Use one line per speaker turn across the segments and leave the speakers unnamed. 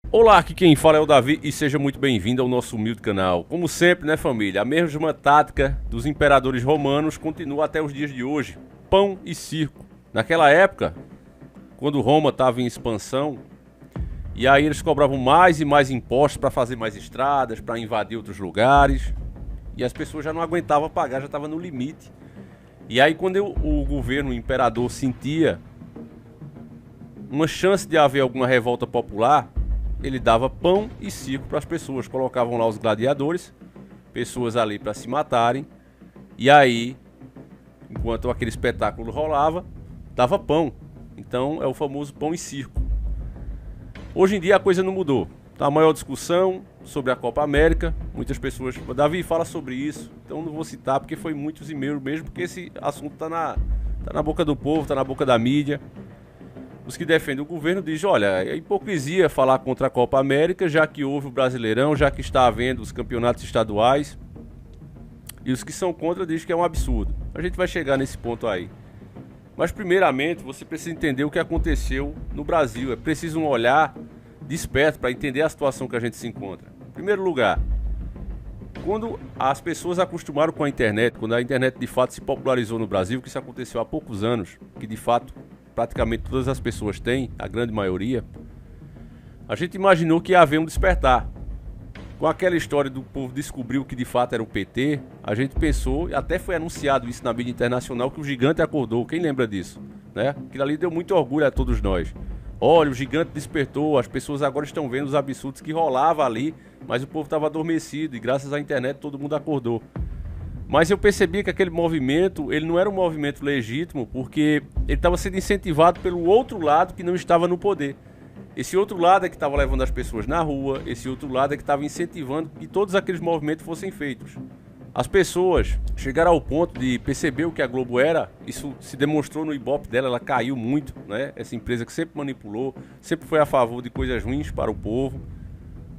Olá, aqui quem fala é o Davi e seja muito bem-vindo ao nosso humilde canal. Como sempre, né, família? A mesma tática dos imperadores romanos continua até os dias de hoje: pão e circo. Naquela época, quando Roma estava em expansão, e aí eles cobravam mais e mais impostos para fazer mais estradas, para invadir outros lugares, e as pessoas já não aguentavam pagar, já estava no limite. E aí, quando o governo, o imperador, sentia uma chance de haver alguma revolta popular, ele dava pão e circo para as pessoas. Colocavam lá os gladiadores, pessoas ali para se matarem. E aí, enquanto aquele espetáculo rolava, dava pão. Então é o famoso pão e circo. Hoje em dia a coisa não mudou. Tá a maior discussão sobre a Copa América. Muitas pessoas, Davi, fala sobre isso. Então não vou citar porque foi muitos e-mails mesmo, porque esse assunto tá na boca do povo, tá na boca da mídia. Os que defendem o governo dizem, olha, é hipocrisia falar contra a Copa América, já que houve o Brasileirão, já que está havendo os campeonatos estaduais. E os que são contra dizem que é um absurdo. A gente vai chegar nesse ponto aí. Mas primeiramente você precisa entender o que aconteceu no Brasil. É preciso um olhar desperto para entender a situação que a gente se encontra. Em primeiro lugar, quando as pessoas acostumaram com a internet, quando a internet de fato se popularizou no Brasil, que isso aconteceu há poucos anos, que de fato praticamente todas as pessoas têm, a grande maioria, a gente imaginou que ia haver um despertar. Com aquela história do povo descobrir o que de fato era o PT, a gente pensou, e até foi anunciado isso na mídia internacional, que o gigante acordou. Quem lembra disso? Né? Aquilo ali deu muito orgulho a todos nós. Olha, o gigante despertou, as pessoas agora estão vendo os absurdos que rolava ali, mas o povo estava adormecido e graças à internet todo mundo acordou. Mas eu percebi que aquele movimento, ele não era um movimento legítimo, porque ele estava sendo incentivado pelo outro lado que não estava no poder. Esse outro lado é que estava levando as pessoas na rua, esse outro lado é que estava incentivando que todos aqueles movimentos fossem feitos. As pessoas chegaram ao ponto de perceber o que a Globo era, isso se demonstrou no Ibope dela, ela caiu muito, né? Essa empresa que sempre manipulou, sempre foi a favor de coisas ruins para o povo,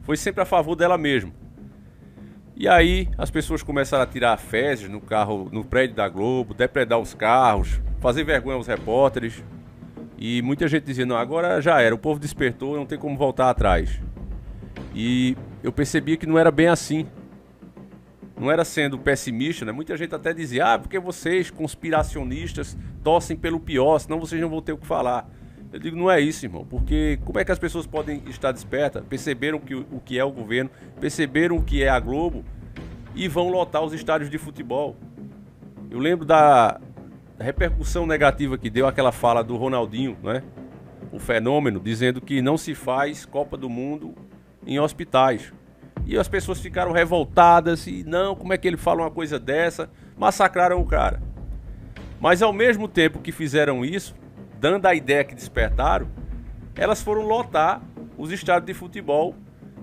foi sempre a favor dela mesma. E aí as pessoas começaram a tirar fezes no carro, no prédio da Globo, depredar os carros, fazer vergonha aos repórteres. E muita gente dizia, não, agora já era, o povo despertou, não tem como voltar atrás. E eu percebia que não era bem assim. Não era sendo pessimista, né? Muita gente até dizia, porque vocês, conspiracionistas, torcem pelo pior, senão vocês não vão ter o que falar. Eu digo, não é isso, irmão, porque como é que as pessoas podem estar despertas, perceberam o que é o governo, perceberam o que é a Globo e vão lotar os estádios de futebol. Eu lembro da repercussão negativa que deu aquela fala do Ronaldinho, né? O fenômeno, dizendo que não se faz Copa do Mundo em hospitais. E as pessoas ficaram revoltadas e não, como é que ele fala uma coisa dessa? Massacraram o cara. Mas ao mesmo tempo que fizeram isso, dando a ideia que despertaram, elas foram lotar os estádios de futebol,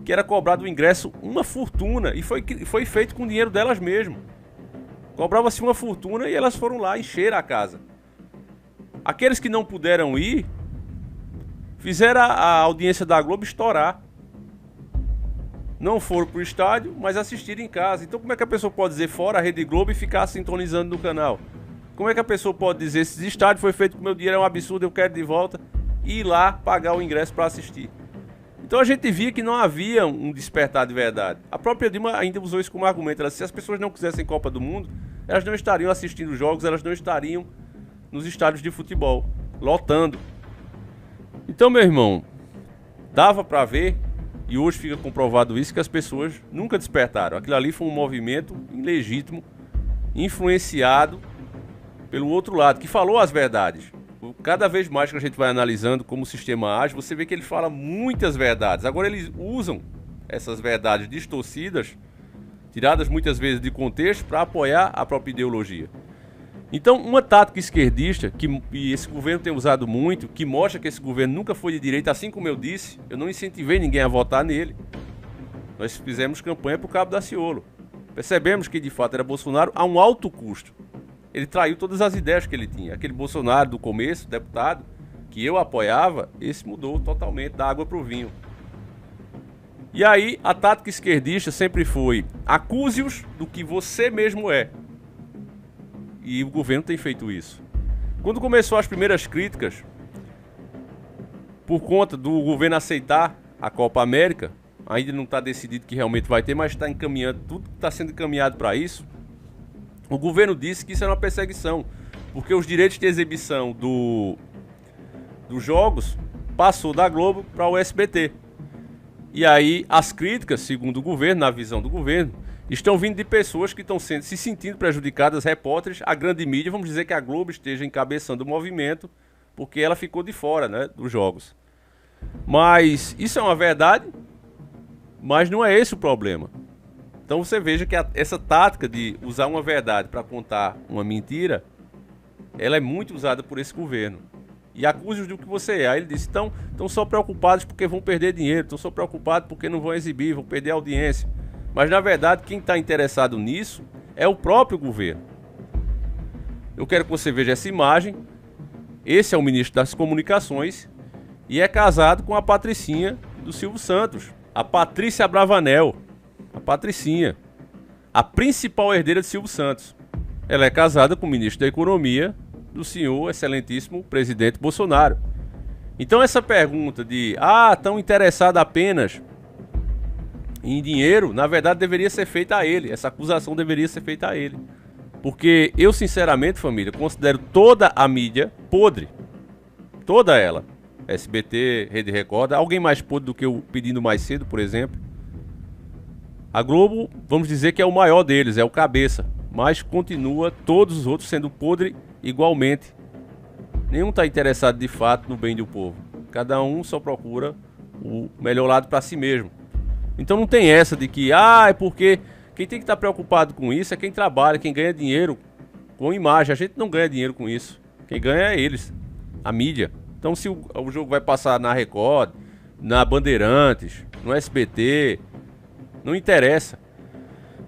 que era cobrado o ingresso uma fortuna, e foi feito com o dinheiro delas mesmo. Cobrava-se uma fortuna e elas foram lá encher a casa. Aqueles que não puderam ir, fizeram a audiência da Globo estourar. Não foram pro estádio, mas assistiram em casa. Então como é que a pessoa pode dizer fora a Rede Globo e ficar sintonizando no canal? Como é que a pessoa pode dizer, esse estádio foi feito com meu dinheiro, é um absurdo, eu quero de volta, e ir lá pagar o ingresso para assistir? Então a gente via que não havia um despertar de verdade. A própria Dilma ainda usou isso como argumento. Ela disse, se as pessoas não quisessem Copa do Mundo, elas não estariam assistindo jogos, elas não estariam nos estádios de futebol, lotando. Então, meu irmão, dava para ver, e hoje fica comprovado isso, que as pessoas nunca despertaram. Aquilo ali foi um movimento ilegítimo, influenciado pelo outro lado, que falou as verdades. Cada vez mais que a gente vai analisando como o sistema age, você vê que ele fala muitas verdades. Agora eles usam essas verdades distorcidas, tiradas muitas vezes de contexto, para apoiar a própria ideologia. Então, uma tática esquerdista, e esse governo tem usado muito, que mostra que esse governo nunca foi de direita, assim como eu disse, eu não incentivei ninguém a votar nele. Nós fizemos campanha para o Cabo Daciolo. Percebemos que de fato era Bolsonaro a um alto custo. Ele traiu todas as ideias que ele tinha. Aquele Bolsonaro do começo, deputado, que eu apoiava, esse mudou totalmente da água para o vinho. E aí, a tática esquerdista sempre foi: acuse-os do que você mesmo é. E o governo tem feito isso. Quando começou as primeiras críticas, por conta do governo aceitar a Copa América. Ainda não está decidido que realmente vai ter, mas está encaminhando, tudo está sendo encaminhado para isso. O governo disse que isso é uma perseguição, porque os direitos de exibição dos jogos passou da Globo para o SBT. E aí as críticas, segundo o governo, na visão do governo, estão vindo de pessoas que estão se sentindo prejudicadas, repórteres, a grande mídia. Vamos dizer que a Globo esteja encabeçando o movimento, porque ela ficou de fora, né, dos jogos. Mas isso é uma verdade, mas não é esse o problema. Então você veja que essa tática de usar uma verdade para contar uma mentira, ela é muito usada por esse governo. E acuse-os do que você é. Aí ele disse, estão só preocupados porque vão perder dinheiro, estão só preocupados porque não vão exibir, vão perder audiência. Mas na verdade quem está interessado nisso é o próprio governo. Eu quero que você veja essa imagem. Esse é o ministro das Comunicações e é casado com a patricinha do Silvio Santos, a Patrícia Bravanel, a Patricinha, a principal herdeira de Silvio Santos. Ela é casada com o ministro da Economia do senhor excelentíssimo presidente Bolsonaro. Então essa pergunta de, tão interessado apenas em dinheiro, na verdade deveria ser feita a ele, essa acusação deveria ser feita a ele. Porque eu sinceramente, família, considero toda a mídia podre, toda ela, SBT, Rede Record, alguém mais podre do que o Pedindo Mais Cedo, por exemplo. A Globo, vamos dizer que é o maior deles, é o cabeça, mas continua todos os outros sendo podre igualmente. Nenhum está interessado de fato no bem do povo. Cada um só procura o melhor lado para si mesmo. Então não tem essa de que, é porque quem tem que estar preocupado com isso é quem trabalha, quem ganha dinheiro com imagem. A gente não ganha dinheiro com isso. Quem ganha é eles, a mídia. Então se o jogo vai passar na Record, na Bandeirantes, no SBT, não interessa.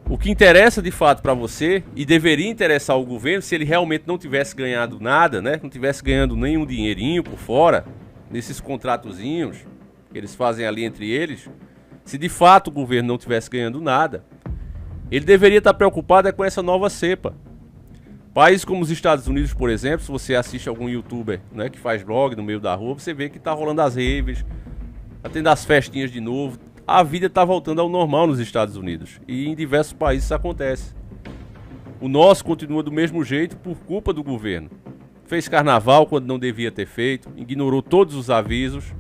O que interessa de fato para você, e deveria interessar o governo, se ele realmente não tivesse ganhado nada, né? Não tivesse ganhando nenhum dinheirinho por fora, nesses contratozinhos que eles fazem ali entre eles, se de fato o governo não tivesse ganhando nada, ele deveria estar preocupado com essa nova cepa. Países como os Estados Unidos, por exemplo, se você assiste algum youtuber, né, que faz blog no meio da rua, você vê que tá rolando as raves, tá tendo as festinhas de novo. A vida tá voltando ao normal nos Estados Unidos. E em diversos países isso acontece. O nosso continua do mesmo jeito por culpa do governo. Fez carnaval quando não devia ter feito, ignorou todos os avisos,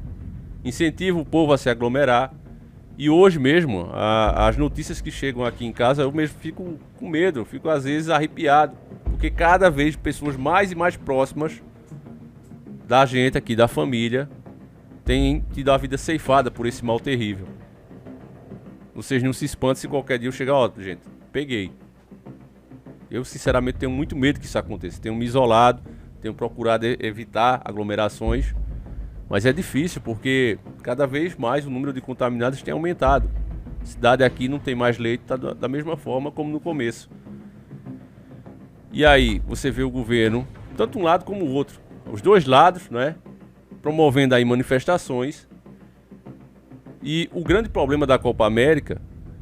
incentiva o povo a se aglomerar. E hoje mesmo, as notícias que chegam aqui em casa, eu mesmo fico com medo, fico às vezes arrepiado. Porque cada vez pessoas mais e mais próximas da gente aqui, da família, têm tido a vida ceifada por esse mal terrível. Vocês não se espantem se qualquer dia eu chegar, gente, peguei. Eu sinceramente tenho muito medo que isso aconteça. Tenho me isolado, tenho procurado evitar aglomerações. Mas é difícil porque cada vez mais o número de contaminados tem aumentado. A cidade aqui não tem mais leito, tá da mesma forma como no começo. E aí você vê o governo, tanto um lado como o outro, os dois lados, né, promovendo aí manifestações. E o grande problema da Copa América,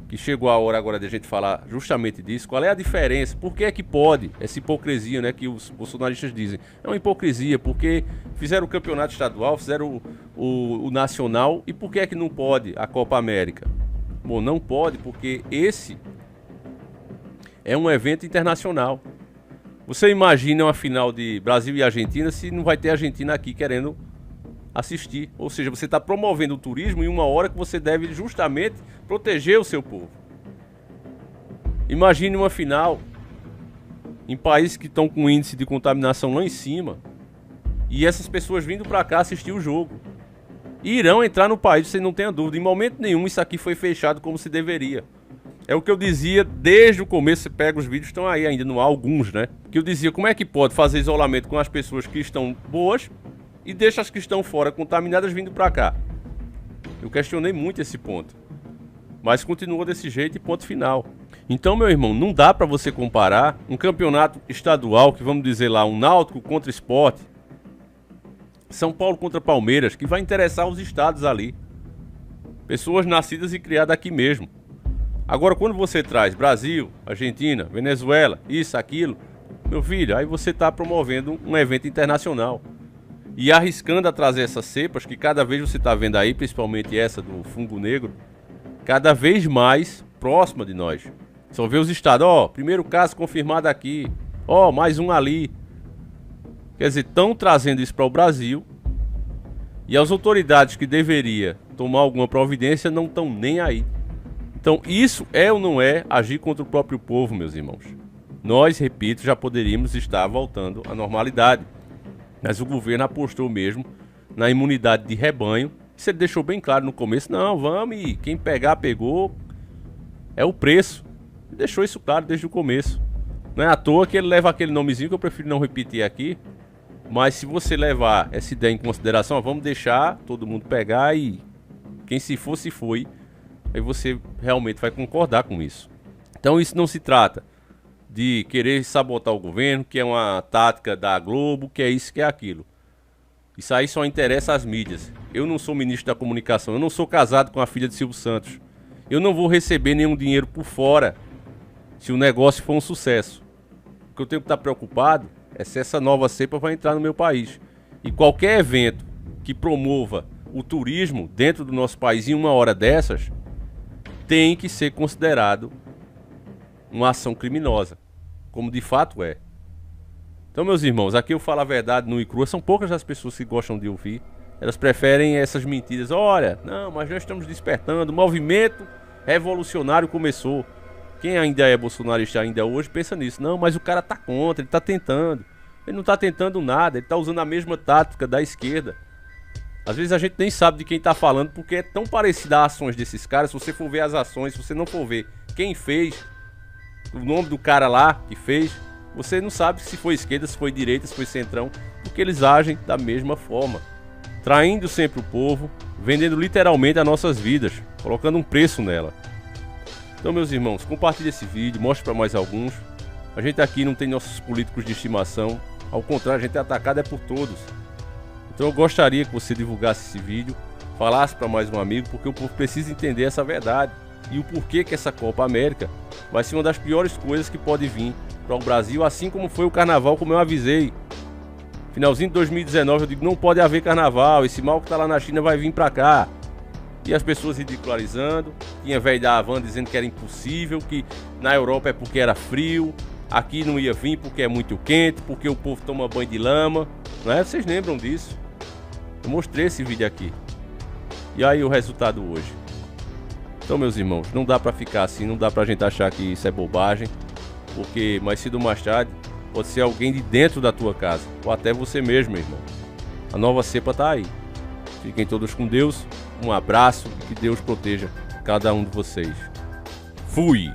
que chegou a hora agora de a gente falar justamente disso, qual é a diferença? Por que é que pode essa hipocrisia, né, que os bolsonaristas dizem? É uma hipocrisia porque fizeram o campeonato estadual, fizeram o nacional, e por que é que não pode a Copa América? Bom, não pode porque esse é um evento internacional. Você imagina uma final de Brasil e Argentina se não vai ter Argentina aqui querendo assistir. Ou seja, você está promovendo o turismo em uma hora que você deve justamente proteger o seu povo. Imagine uma final em países que estão com índice de contaminação lá em cima e essas pessoas vindo para cá assistir o jogo. E irão entrar no país, você não tenha dúvida. Em momento nenhum isso aqui foi fechado como se deveria. É o que eu dizia desde o começo. Você pega os vídeos, estão aí ainda, não há alguns, né? Que eu dizia, como é que pode fazer isolamento com as pessoas que estão boas e deixa as que estão fora contaminadas vindo para cá? Eu questionei muito esse ponto. Mas continua desse jeito e ponto final. Então, meu irmão, não dá para você comparar um campeonato estadual, que vamos dizer lá, um Náutico contra Sport, São Paulo contra Palmeiras, que vai interessar os estados ali. Pessoas nascidas e criadas aqui mesmo. Agora, quando você traz Brasil, Argentina, Venezuela, isso, aquilo, meu filho, aí você está promovendo um evento internacional. e arriscando a trazer essas cepas que cada vez você está vendo aí, principalmente essa do fungo negro, cada vez mais próxima de nós. Só vê os estados, ó, primeiro caso confirmado aqui, ó, mais um ali. Quer dizer, estão trazendo isso para o Brasil e as autoridades que deveriam tomar alguma providência não estão nem aí. Então isso é ou não é agir contra o próprio povo, meus irmãos? Nós, repito, já poderíamos estar voltando à normalidade. Mas o governo apostou mesmo na imunidade de rebanho. Isso ele deixou bem claro no começo. Não, vamos e quem pegar, pegou. É o preço. Ele deixou isso claro desde o começo. Não é à toa que ele leva aquele nomezinho que eu prefiro não repetir aqui. Mas se você levar essa ideia em consideração, vamos deixar todo mundo pegar e quem se for, se foi. Aí você realmente vai concordar com isso. Então isso não se trata de querer sabotar o governo, que é uma tática da Globo, que é isso, que é aquilo. Isso aí só interessa às mídias. Eu não sou ministro da comunicação, eu não sou casado com a filha de Silvio Santos. Eu não vou receber nenhum dinheiro por fora se o negócio for um sucesso. O que eu tenho que estar preocupado é se essa nova cepa vai entrar no meu país. E qualquer evento que promova o turismo dentro do nosso país em uma hora dessas tem que ser considerado uma ação criminosa, como de fato é. Então, meus irmãos, aqui eu falo a verdade nua e crua. São poucas as pessoas que gostam de ouvir. Elas preferem essas mentiras. Olha, não, mas nós estamos despertando. O movimento revolucionário começou. Quem ainda é bolsonarista ainda hoje pensa nisso. Não, mas o cara tá contra, ele tá tentando. Ele não tá tentando nada, ele tá usando a mesma tática da esquerda. Às vezes a gente nem sabe de quem tá falando, porque é tão parecida as ações desses caras. Se você for ver as ações, se você não for ver quem fez, o nome do cara lá que fez, você não sabe se foi esquerda, se foi direita, se foi centrão, porque eles agem da mesma forma, traindo sempre o povo, vendendo literalmente as nossas vidas, colocando um preço nela. Então, meus irmãos, compartilhe esse vídeo, mostre para mais alguns. A gente aqui não tem nossos políticos de estimação, ao contrário, a gente é atacado por todos. Então eu gostaria que você divulgasse esse vídeo, falasse para mais um amigo, porque o povo precisa entender essa verdade e o porquê que essa Copa América vai ser uma das piores coisas que pode vir para o Brasil, assim como foi o carnaval, como eu avisei. Finalzinho de 2019 eu digo, não pode haver carnaval, esse mal que está lá na China vai vir para cá. E as pessoas ridicularizando, tinha velho da Havan dizendo que era impossível, que na Europa é porque era frio, aqui não ia vir porque é muito quente, porque o povo toma banho de lama, não é? Vocês lembram disso? Eu mostrei esse vídeo aqui. E aí o resultado hoje. Então, meus irmãos, não dá pra ficar assim, não dá pra gente achar que isso é bobagem, porque mais cedo ou mais tarde pode ser alguém de dentro da tua casa, ou até você mesmo, meu irmão. A nova cepa tá aí. Fiquem todos com Deus, um abraço e que Deus proteja cada um de vocês. Fui!